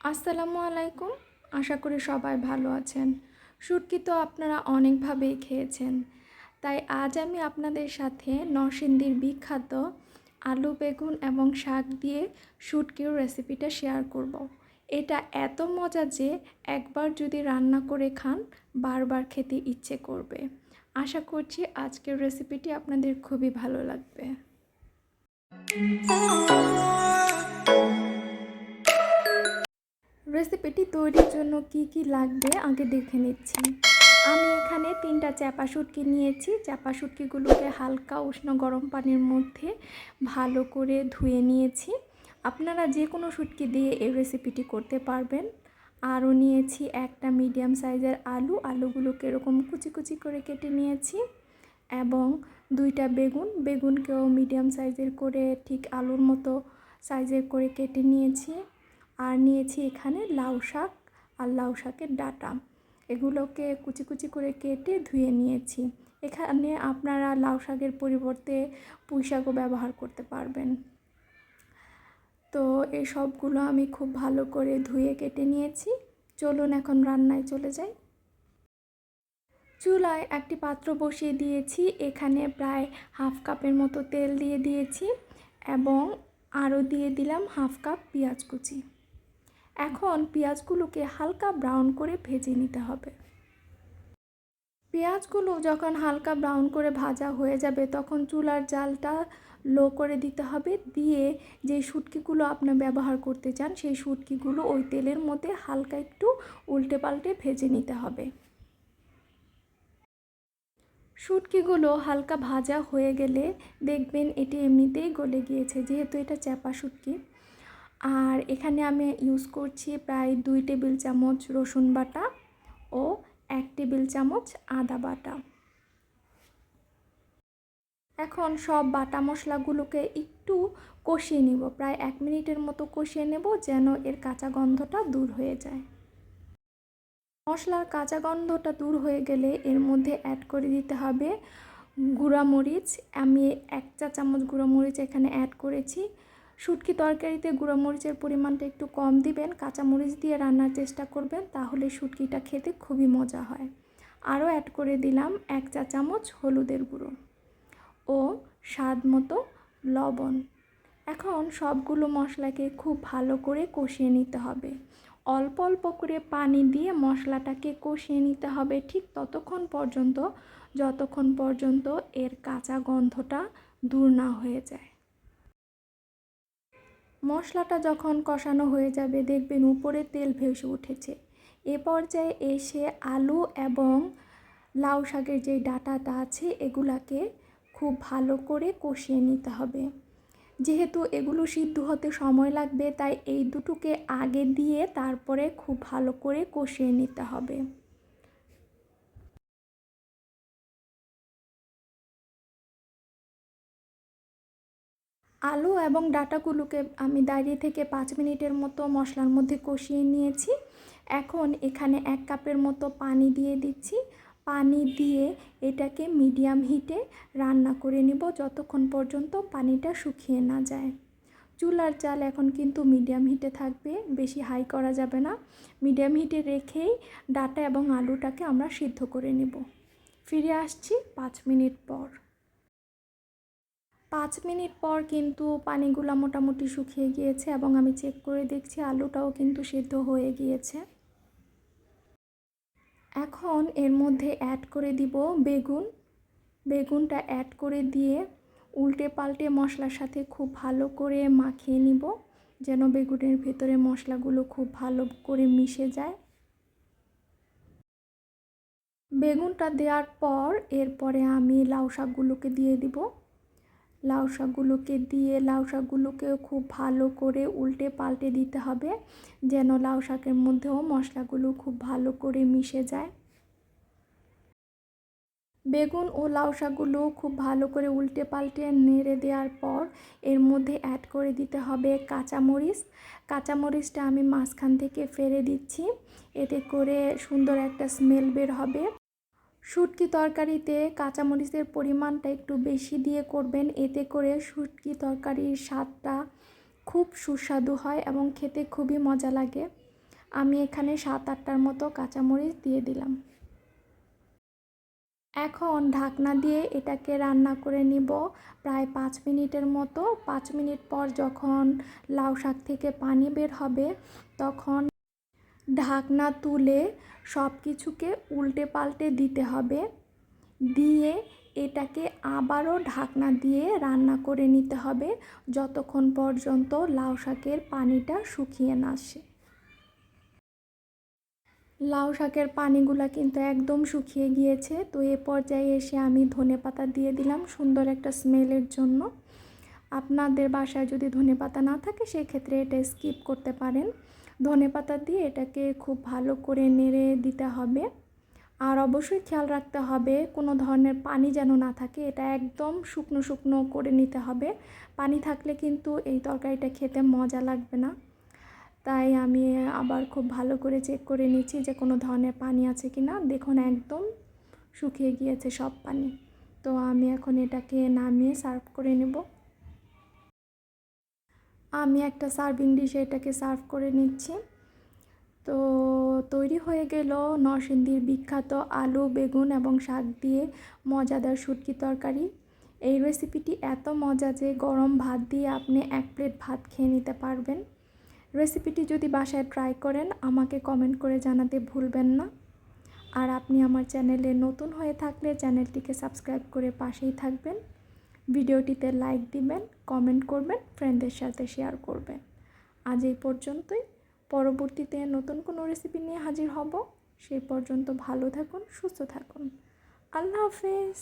আসসালামু আলাইকুম। আশা করি সবাই ভালো আছেন। শুটকি তো আপনারা অনেকভাবেই খেয়েছেন, তাই আজ আমি আপনাদের সাথে নরসিংদীর বিখ্যাত আলু বেগুন এবং শাক দিয়ে শুটকির রেসিপিটা শেয়ার করব। এটা এত মজা যে একবার যদি রান্না করে খান বারবার খেতে ইচ্ছে করবে। আশা করছি আজকের রেসিপিটি আপনাদের খুবই ভালো লাগবে। রেসিপিটি তৈরির জন্য কি কি লাগবে আগে দেখে নিচ্ছি। আমি এখানে 3টা চাপা শুটকি নিয়েছি। চাপা শুটকিগুলোকে হালকা উষ্ণ গরম পানির মধ্যে ভালো করে ধুয়ে নিয়েছি। আপনারা যে কোনো শুটকি দিয়ে এই রেসিপিটি করতে পারবেন। আরও নিয়েছি একটা মিডিয়াম সাইজের আলুগুলোকে এরকম কুচি কুচি করে কেটে নিয়েছি এবং 2টা বেগুনকেও মিডিয়াম সাইজের করে ঠিক আলুর মতো সাইজের করে কেটে নিয়েছি। আর নিয়েছি এখানে লাউ শাক আর লাউ শাকের ডাঁটা, এগুলোকে কুচি কুচি করে কেটে ধুয়ে নিয়েছি। এখানে আপনারা লাউ শাকের পরিবর্তে পুঁই শাকও ব্যবহার করতে পারবেন। তো এই সবগুলো আমি খুব ভালো করে ধুয়ে কেটে নিয়েছি। চলুন এখন রান্নায় চলে যাই। চুলায় একটি পাত্র বসিয়ে দিয়েছি। এখানে প্রায় হাফ কাপের মতো তেল দিয়ে দিয়েছি এবং আরও দিয়ে দিলাম হাফ কাপ পেঁয়াজ কুচি। এখন পেঁয়াজগুলোকে হালকা ব্রাউন করে ভেজে নিতে হবে। পেঁয়াজগুলো যখন হালকা ব্রাউন করে ভাজা হয়ে যাবে তখন চুলার জালটা লো করে দিতে হবে। দিয়ে যে শুটকিগুলো আপনি ব্যবহার করতে চান সেই শুটকিগুলো ওই তেলের মধ্যে হালকা একটু উল্টে পাল্টে ভেজে নিতে হবে। শুটকিগুলো হালকা ভাজা হয়ে গেলে দেখবেন এটি এমনিতেই গলে গিয়েছে, যেহেতু এটা চাপা শুটকি। আর এখানে আমি ইউজ করছি প্রায় 2 টেবিল চামচ রসুন বাটা ও 1 টেবিল চামচ আদা বাটা। এখন সব বাটা মশলাগুলোকে একটু কষিয়ে নিব, প্রায় 1 মিনিটের মতো কষিয়ে নেব যেন এর কাঁচা গন্ধটা দূর হয়ে যায়। মশলার কাঁচা গন্ধটা দূর হয়ে গেলে এর মধ্যে অ্যাড করে দিতে হবে গুঁড়ামরিচ। আমি 1 চা চামচ গুঁড়ামরিচ এখানে অ্যাড করেছি। শুটকি তরকারিতে গুঁড়ামরিচের পরিমাণটা একটু কম দিবেন, কাঁচামরিচ দিয়ে রান্নার চেষ্টা করবেন, তাহলে শুটকিটা খেতে খুবই মজা হয়। আরও অ্যাড করে দিলাম 1 চা চামচ হলুদের গুঁড়ো ও স্বাদ মতো লবণ। এখন সবগুলো মশলাকে খুব ভালো করে কষিয়ে নিতে হবে। অল্প অল্প করে পানি দিয়ে মশলাটাকে কষিয়ে নিতে হবে ঠিক ততক্ষণ পর্যন্ত যতক্ষণ পর্যন্ত এর কাঁচা গন্ধটা দূর না হয়ে যায়। মশলাটা যখন কষানো হয়ে যাবে দেখবেন উপরে তেল ভেসে উঠেছে। এ পর্যায়ে এসে আলু এবং লাউ শাকের যে ডাঁটাটা আছে এগুলাকে খুব ভালো করে কষিয়ে নিতে হবে। যেহেতু এগুলো সিদ্ধ হতে সময় লাগবে তাই এই দুটোকে আগে দিয়ে তারপরে খুব ভালো করে কষিয়ে নিতে হবে। আলু এবং ডাঁটাগুলোকে আমি দাঁড়িয়ে থেকে 5 মিনিটের মতো মশলার মধ্যে কষিয়ে নিয়েছি। এখন এখানে 1 কাপের মতো পানি দিয়ে দিচ্ছি। পানি দিয়ে এটাকে মিডিয়াম হিটে রান্না করে নিব যতক্ষণ পর্যন্ত পানিটা শুকিয়ে না যায়। চুলার জাল এখন কিন্তু মিডিয়াম হিটে থাকবে, বেশি হাই করা যাবে না। মিডিয়াম হিটে রেখেই ডাঁটা এবং আলুটাকে আমরা সিদ্ধ করে নেব। ফিরে আসছি 5 মিনিট পর। 5 মিনিট পর কিন্তু পানিগুলো মোটামুটি শুকিয়ে গিয়েছে এবং আমি চেক করে দেখছি আলুটাও কিন্তু সিদ্ধ হয়ে গিয়েছে। এখন এর মধ্যে অ্যাড করে দিব বেগুনটা অ্যাড করে দিয়ে উল্টে পাল্টে মশলার সাথে খুব ভালো করে মাখিয়ে নিব যেন বেগুনের ভেতরে মশলাগুলো খুব ভালো করে মিশে যায়। বেগুনটা দেওয়ার পর এরপরে আমি লাউ শাকগুলোকে দিয়ে দিব। লাউ শাকগুলোকেও খুব ভালো করে উল্টে পাল্টে দিতে হবে যেন লাউ শাকের মধ্যেও মশলাগুলো খুব ভালো করে মিশে যায়। বেগুন ও লাউ শাকগুলো খুব ভালো করে উল্টে পাল্টে নেড়ে দেওয়ার পর এর মধ্যে অ্যাড করে দিতে হবে কাঁচামরিচটা আমি মাঝখান থেকে ফেলে দিচ্ছি, এতে করে সুন্দর একটা স্মেল বের হবে। শুটকি তরকারিতে কাঁচামরিচের পরিমাণটা একটু বেশি দিয়ে করবেন, এতে করে শুটকি তরকারির স্বাদটা খুব সুস্বাদু হয় এবং খেতে খুবই মজা লাগে। আমি এখানে 7-8টার মতো কাঁচামরিচ দিয়ে দিলাম। এখন ঢাকনা দিয়ে এটাকে রান্না করে নিব প্রায় 5 মিনিটের মতো। 5 মিনিট পর যখন লাউ শাক থেকে পানি বের হবে তখন ঢাকনা তুলে সব কিছুকে উল্টে পাল্টে দিতে হবে, দিয়ে এটাকে আবারও ঢাকনা দিয়ে রান্না করে নিতে হবে যতক্ষণ পর্যন্ত লাউ শাকের পানিটা শুকিয়ে না আসে। লাউ শাকের পানিগুলা কিন্তু একদম শুকিয়ে গিয়েছে। তো এ পর্যায়ে এসে আমি ধনেপাতা দিয়ে দিলাম সুন্দর একটা স্মেলের জন্য। আপনাদের বাসায় যদি ধনেপাতা না থাকে সেক্ষেত্রে এটা স্কিপ করতে পারেন। ধনেপাতা দিয়ে এটাকে খুব ভালো করে নেড়ে দিতে হবে। আর অবশ্যই খেয়াল রাখতে হবে কোনো ধরনের পানি যেন না থাকে, এটা একদম শুকনো শুকনো করে নিতে হবে। পানি থাকলে কিন্তু এই তরকারিটা খেতে মজা লাগবে না। তাই আমি আবার খুব ভালো করে চেক করে নিচ্ছি যে কোনো ধরনের পানি আছে কি না। দেখুন একদম শুকিয়ে গিয়েছে সব পানি। তো আমি এখন এটাকে নামিয়ে সার্ভ করে নেব। আমি একটা সার্ভিং ডিশে এটাকে সার্ভ করে নিচ্ছি। তো তৈরি হয়ে গেল নরসিংদীর বিখ্যাত আলু, বেগুন এবং শাক দিয়ে মজাদার শুটকি তরকারি। এই রেসিপিটি এত মজা যে গরম ভাত দিয়ে আপনি 1 প্লেট ভাত খেয়ে নিতে পারবেন। রেসিপিটি যদি বাসায় ট্রাই করেন আমাকে কমেন্ট করে জানাতে ভুলবেন না। আর আপনি আমার চ্যানেলে নতুন হয়ে থাকলে চ্যানেলটিকে সাবস্ক্রাইব করে পাশেই থাকবেন। ভিডিওটিতে লাইক দিবেন, কমেন্ট করবেন, ফ্রেন্ডদের সাথে শেয়ার করবেন। আজ এই পর্যন্তই। পরবর্তীতে নতুন কোনো রেসিপি নিয়ে হাজির হব। সেই পর্যন্ত ভালো থাকুন, সুস্থ থাকুন। আল্লাহ হাফেজ।